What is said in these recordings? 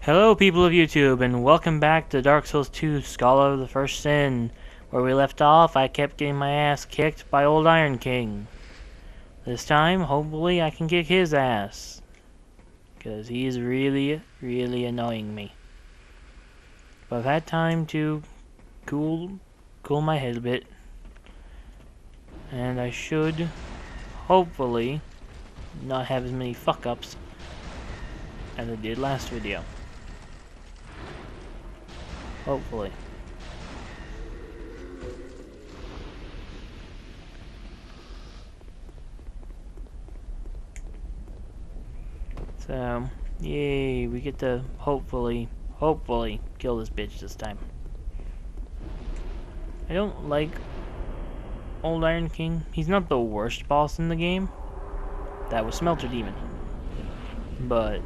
Hello people of YouTube, and welcome back to Dark Souls 2 Scholar of the First Sin. Where we left off, I kept getting my ass kicked by old Iron King. This time, hopefully I can kick his ass. Because he's really annoying me. But I've had time to cool my head a bit. And I should, hopefully, not have as many fuck-ups as I did last video. Hopefully. So, yay, we get to hopefully kill this bitch this time. I don't like Old Iron King. He's not the worst boss in the game. That was Smelter Demon. But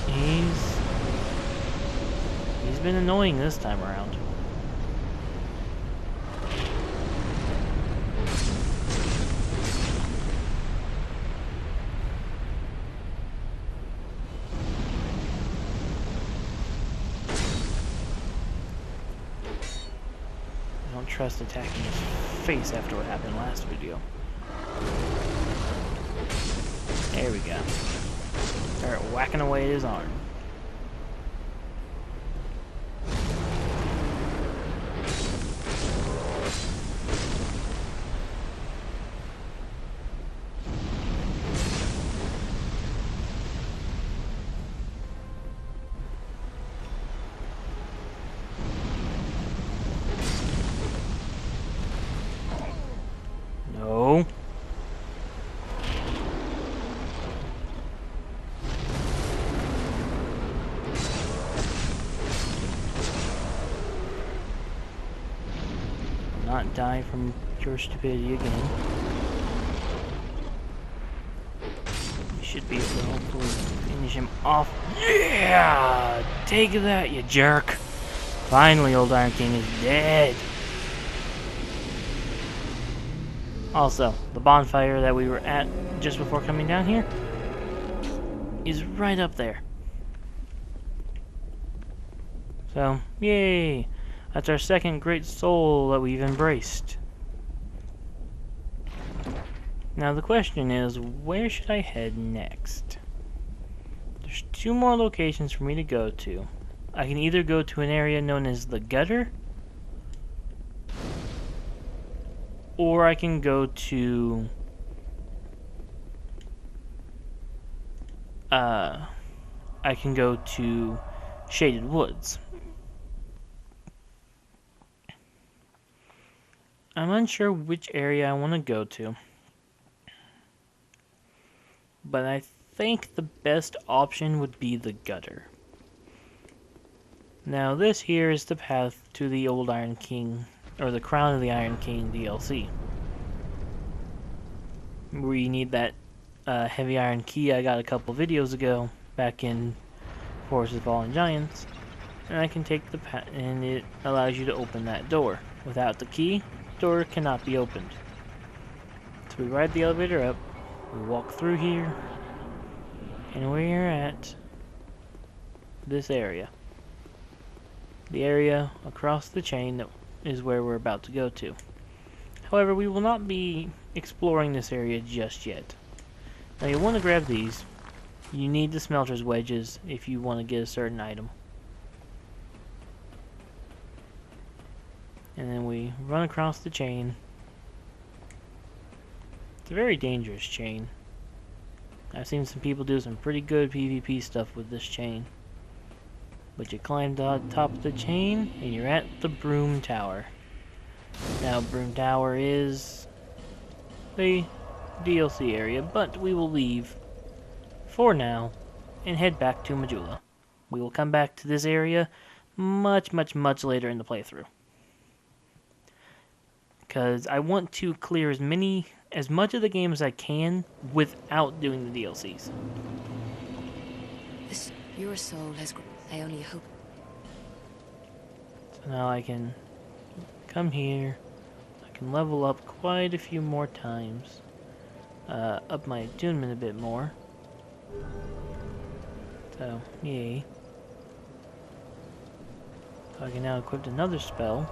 he's been annoying this time around. I don't trust attacking his face after what happened last video. There we go. Start whacking away at his arm. No. Not die from pure stupidity again. We should be able to hopefully finish him off. Yeah! Take that, you jerk! Finally, Old Iron King is dead! Also, the bonfire that we were at just before coming down here is right up there. So, yay! That's our second great soul that we've embraced. Now the question is, where should I head next? There's two more locations for me to go to. I can either go to an area known as the Gutter, or I can go to Shaded Woods. I'm unsure which area I want to go to, but I think the best option would be the Gutter. Now this here is the path to the Old Iron King, or the Crown of the Iron King DLC, where you need that heavy iron key I got a couple videos ago back in Forest of Fallen Giants, and I can take the and it allows you to open that door. Without the key, the door cannot be opened. So we ride the elevator up, we walk through here, and we're at this area. The area across the chain that is where we're about to go to. However, we will not be exploring this area just yet. Now you want to grab these. You need the smelter's wedges if you want to get a certain item. And then we run across the chain. It's a very dangerous chain. I've seen some people do some pretty good PvP stuff with this chain. But you climb to the top of the chain, and you're at the Broom Tower. Now, Broom Tower is the DLC area, but we will leave for now and head back to Majula. We will come back to this area much later in the playthrough, because I want to clear as much of the game as I can without doing the DLCs. Your soul has. I only hope. So now I can come here. I can level up quite a few more times. Up my attunement a bit more. So, yay. So I can now equip another spell.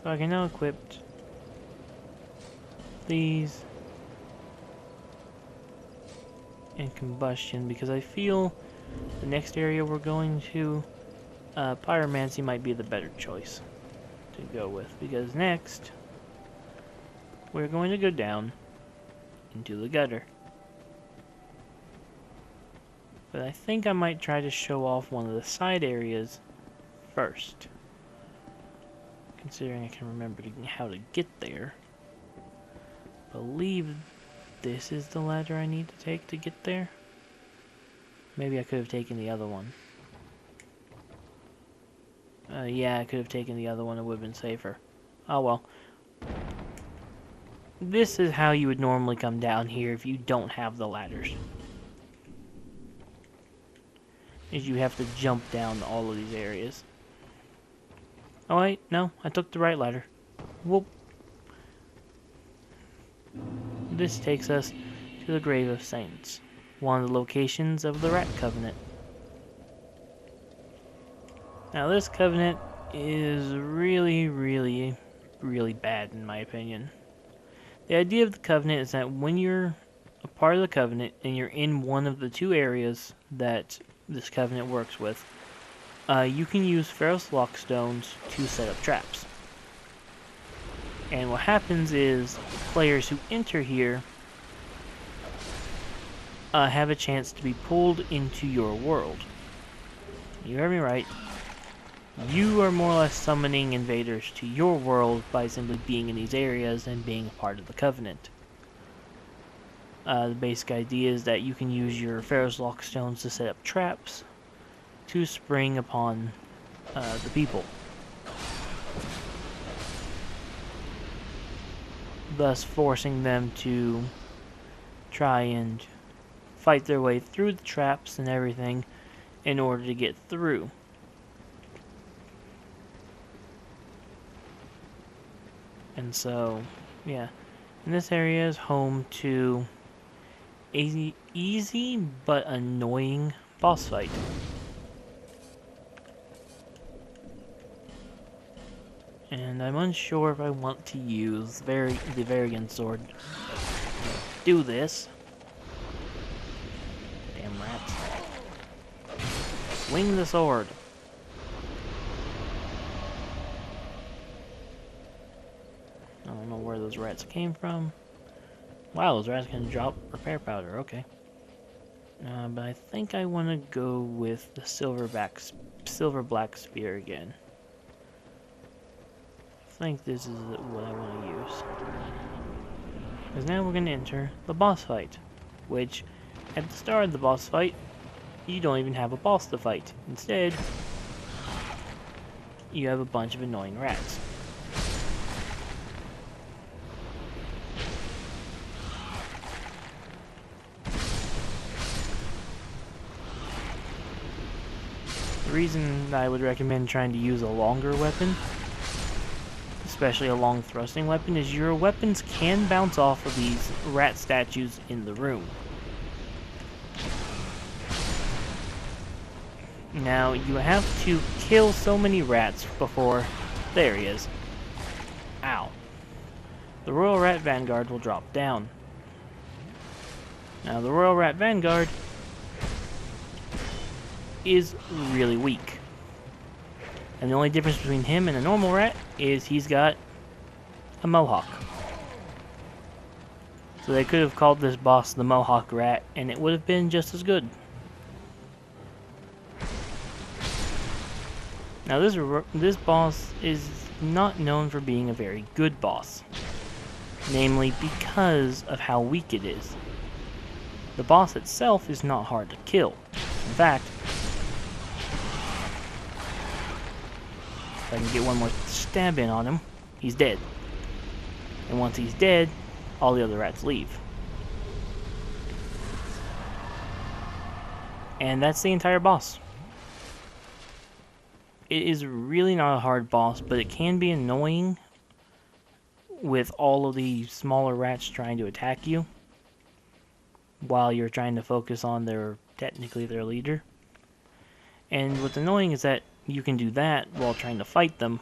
So I can now equip these and combustion, because I feel the next area we're going to, pyromancy might be the better choice to go with, because next we're going to go down into the gutter. But I think I might try to show off one of the side areas first, considering I can remember how to get there. I believe this is the ladder I need to take to get there. Maybe I could have taken the other one. Yeah, I could have taken the other one. It would have been safer. Oh well. This is how you would normally come down here if you don't have the ladders. Is you have to jump down all of these areas. Oh wait, no, I took the right ladder. Whoop. This takes us to the Grave of Saints, one of the locations of the Rat Covenant. Now this covenant is really, really, really bad in my opinion. The idea of the covenant is that when you're a part of the covenant and you're in one of the two areas that this covenant works with, you can use Ferrous Lockstones to set up traps. And what happens is players who enter here have a chance to be pulled into your world. You heard me right. You are more or less summoning invaders to your world by simply being in these areas and being a part of the Covenant. The basic idea is that you can use your Ferrous Lockstones to set up traps to spring upon the people, thus forcing them to try and fight their way through the traps and everything in order to get through. And so, yeah, and this area is home to a easy but annoying boss fight. And I'm unsure if I want to use the Varian sword to do this. Damn rats. Swing the sword. I don't know where those rats came from. Wow, those rats can drop repair powder, okay. But I think I want to go with the silver black spear again. I think this is what I want to use. Because now we're going to enter the boss fight, which, at the start of the boss fight, you don't even have a boss to fight. Instead, you have a bunch of annoying rats. The reason I would recommend trying to use a longer weapon, especially a long thrusting weapon, is your weapons can bounce off of these rat statues in the room. Now, you have to kill so many rats before... There he is. Ow. The Royal Rat Vanguard will drop down. Now, the Royal Rat Vanguard is really weak. And the only difference between him and a normal rat is he's got a mohawk. So they could have called this boss the Mohawk Rat, and it would have been just as good. Now this boss is not known for being a very good boss. Namely because of how weak it is. The boss itself is not hard to kill. In fact, if I can get one more stab in on him, he's dead. And once he's dead, all the other rats leave. And that's the entire boss. It is really not a hard boss, but it can be annoying with all of the smaller rats trying to attack you. while you're trying to focus on technically their leader. And what's annoying is that you can do that while trying to fight them,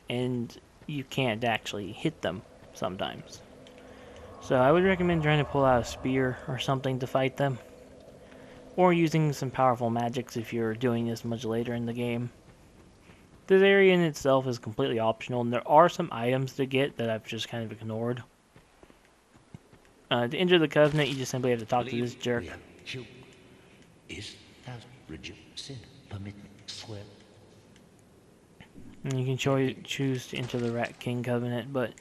and you can't actually hit them sometimes. So I would recommend trying to pull out a spear or something to fight them, or using some powerful magics if you're doing this much later in the game. This area in itself is completely optional, and there are some items to get that I've just kind of ignored. To enter the Covenant, you just simply have to talk to this jerk. And you can choose to enter the Rat King Covenant, but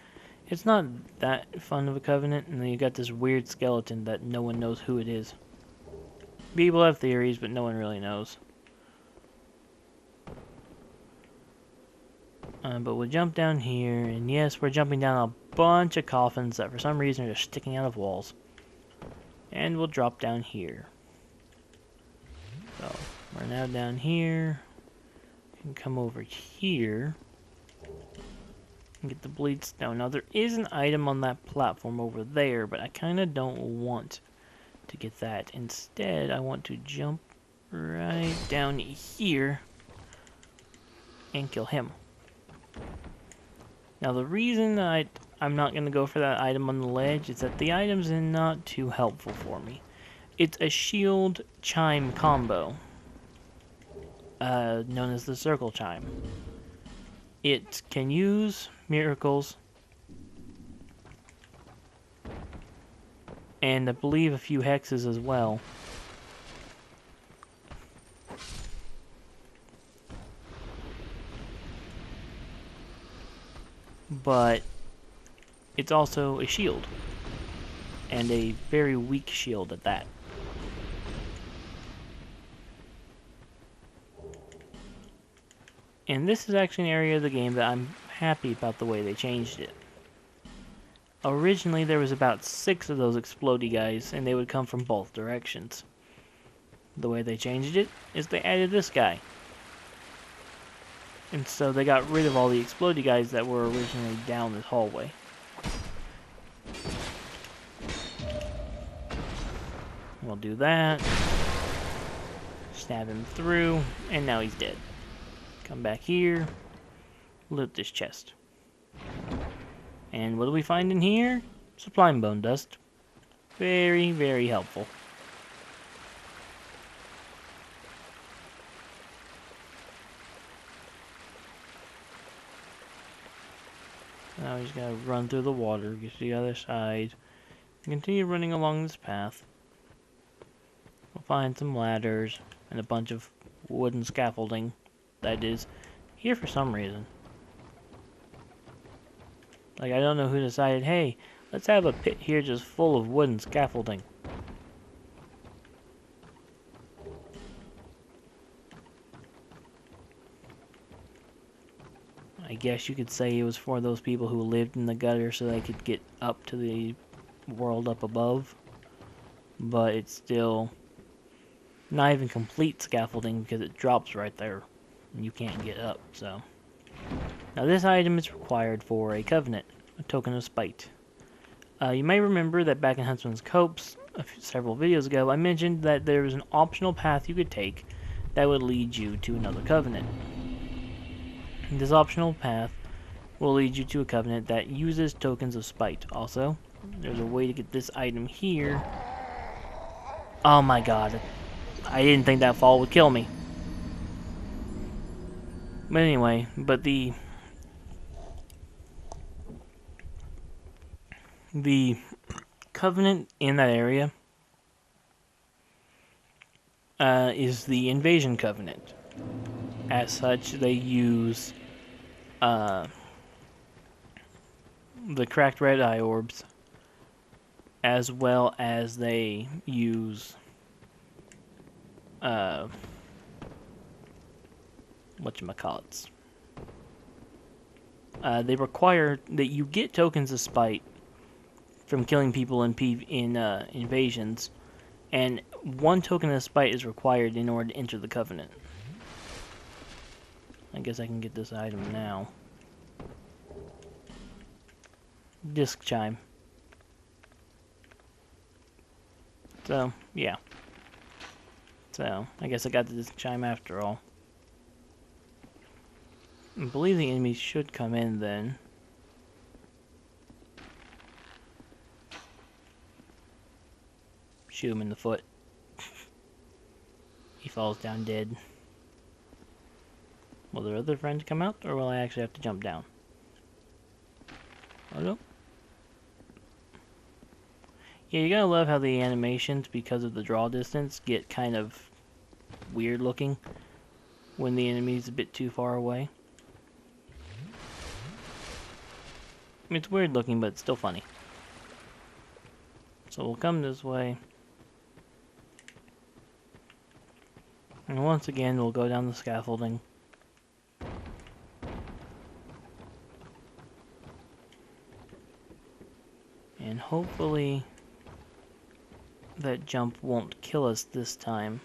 it's not that fun of a covenant, and then you got this weird skeleton that no one knows who it is. People have theories, but no one really knows. But we'll jump down here, and yes, we're jumping down a bunch of coffins that for some reason are just sticking out of walls. And we'll drop down here. So, we're now down here. We can come over here and get the bleed stone. Now, there is an item on that platform over there, but I kind of don't want to get that. Instead, I want to jump right down here and kill him. Now, the reason I'm not going to go for that item on the ledge is that the item's not too helpful for me. It's a shield chime combo, known as the circle chime. It can use miracles, and I believe a few hexes as well. But it's also a shield, and a very weak shield at that. And this is actually an area of the game that I'm happy about the way they changed it. Originally there was about 6 of those explodey guys, and they would come from both directions. The way they changed it is they added this guy. And so they got rid of all the explodey guys that were originally down this hallway. We'll do that. Stab him through, and now he's dead. Come back here. Loot this chest. And what do we find in here? Sublime bone dust. Very, very helpful. Now we just gotta run through the water, get to the other side, and continue running along this path. We'll find some ladders and a bunch of wooden scaffolding that is here for some reason. Like, I don't know who decided, hey, let's have a pit here just full of wooden scaffolding. I guess you could say it was for those people who lived in the gutter so they could get up to the world up above. But it's still not even complete scaffolding because it drops right there and you can't get up, so. Now this item is required for a covenant, a token of spite. You may remember that back in Huntsman's Copse, several videos ago, I mentioned that there was an optional path you could take that would lead you to another covenant. This optional path will lead you to a covenant that uses tokens of spite. Also, there's a way to get this item here. Oh my god, I didn't think that fall would kill me. But anyway, the covenant in that area is the invasion covenant. As such, they use the cracked red eye orbs, as well as they use whatchamacallits. They require that you get tokens of spite from killing people in invasions, and 1 token of spite is required in order to enter the covenant. I guess I can get this item now. Disc chime. So, yeah. So, I guess I got this chime after all. I believe the enemies should come in then. Shoot him in the foot. He falls down dead. Will their other friend come out, or will I actually have to jump down? Oh no. Yeah, you gotta love how the animations, because of the draw distance, get kind of weird looking when the enemy's a bit too far away. I mean, it's weird looking, but it's still funny. So we'll come this way. And once again, we'll go down the scaffolding. And hopefully that jump won't kill us this time.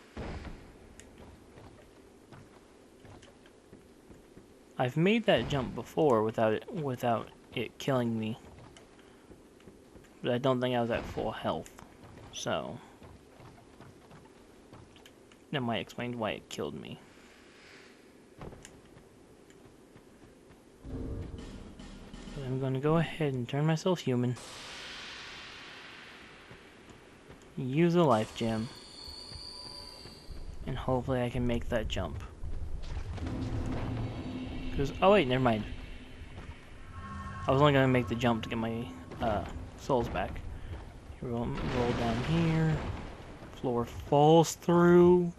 I've made that jump before without it killing me. But I don't think I was at full health. So that might explain why it killed me. But I'm going to go ahead and turn myself human. Use a life gem. And hopefully I can make that jump. Oh wait, never mind. I was only going to make the jump to get my souls back. Roll down here. Floor falls through.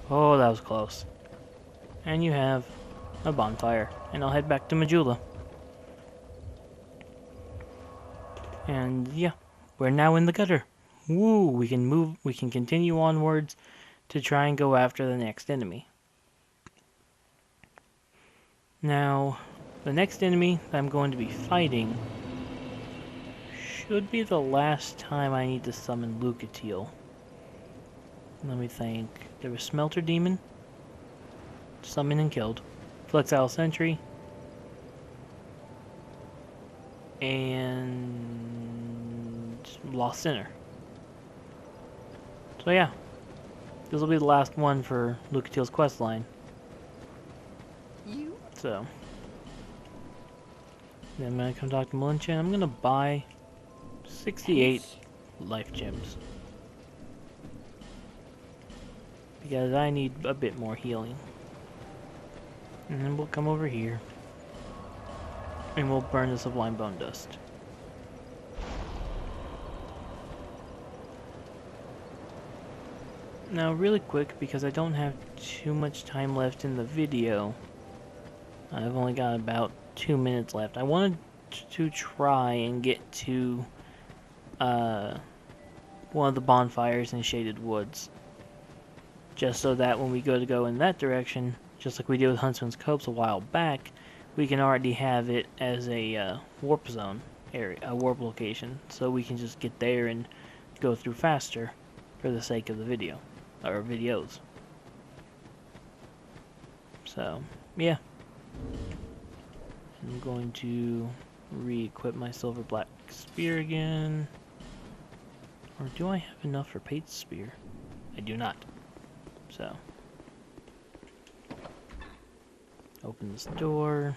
Oh, that was close. And you have a bonfire. And I'll head back to Majula. And yeah, we're now in the gutter. Woo, we can continue onwards to try and go after the next enemy. Now, the next enemy that I'm going to be fighting should be the last time I need to summon Lucatiel. Let me think. There was Smelter Demon. Summoned and killed. Flexile Sentry. And Lost Sinner. So yeah. This will be the last one for Lucatiel's questline. So. Then I'm going to come talk to Melincha and I'm going to buy 68 life gems. Because I need a bit more healing. And then we'll come over here. And we'll burn the Sublime Bone Dust. Now really quick, because I don't have too much time left in the video. I've only got about 2 minutes left. I wanted to try and get to one of the bonfires in Shaded Woods. Just so that when we go in that direction, just like we did with Huntsman's Copse a while back, we can already have it as a warp zone area, a warp location, so we can just get there and go through faster for the sake of the video, or videos. So, yeah. I'm going to re-equip my Silver Black Spear again. Or do I have enough for Pate's Spear? I do not. So, open this door.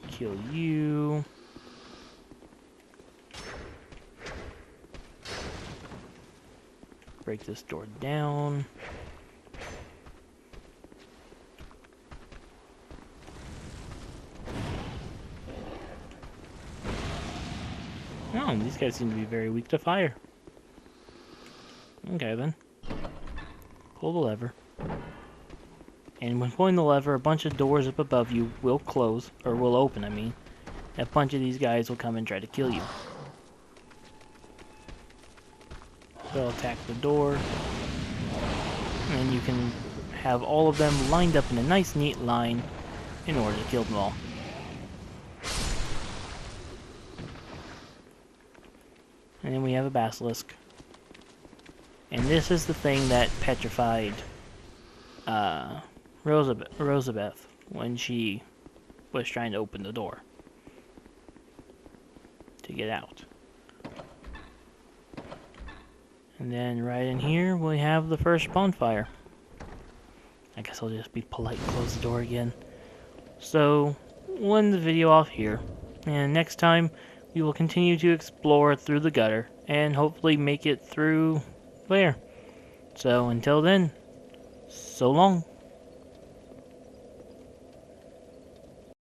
Kill you. Break this door down. Oh, these guys seem to be very weak to fire. Okay then. Pull the lever. And when pulling the lever, a bunch of doors up above you will close, or will open, I mean. And a bunch of these guys will come and try to kill you. They'll attack the door. And you can have all of them lined up in a nice neat line in order to kill them all. And then we have a basilisk. And this is the thing that petrified Rosabeth when she was trying to open the door. to get out. And then right in here we have the first bonfire. I guess I'll just be polite and close the door again. So, we'll end the video off here. And next time, we will continue to explore through the gutter and hopefully make it through there. So, until then, so long.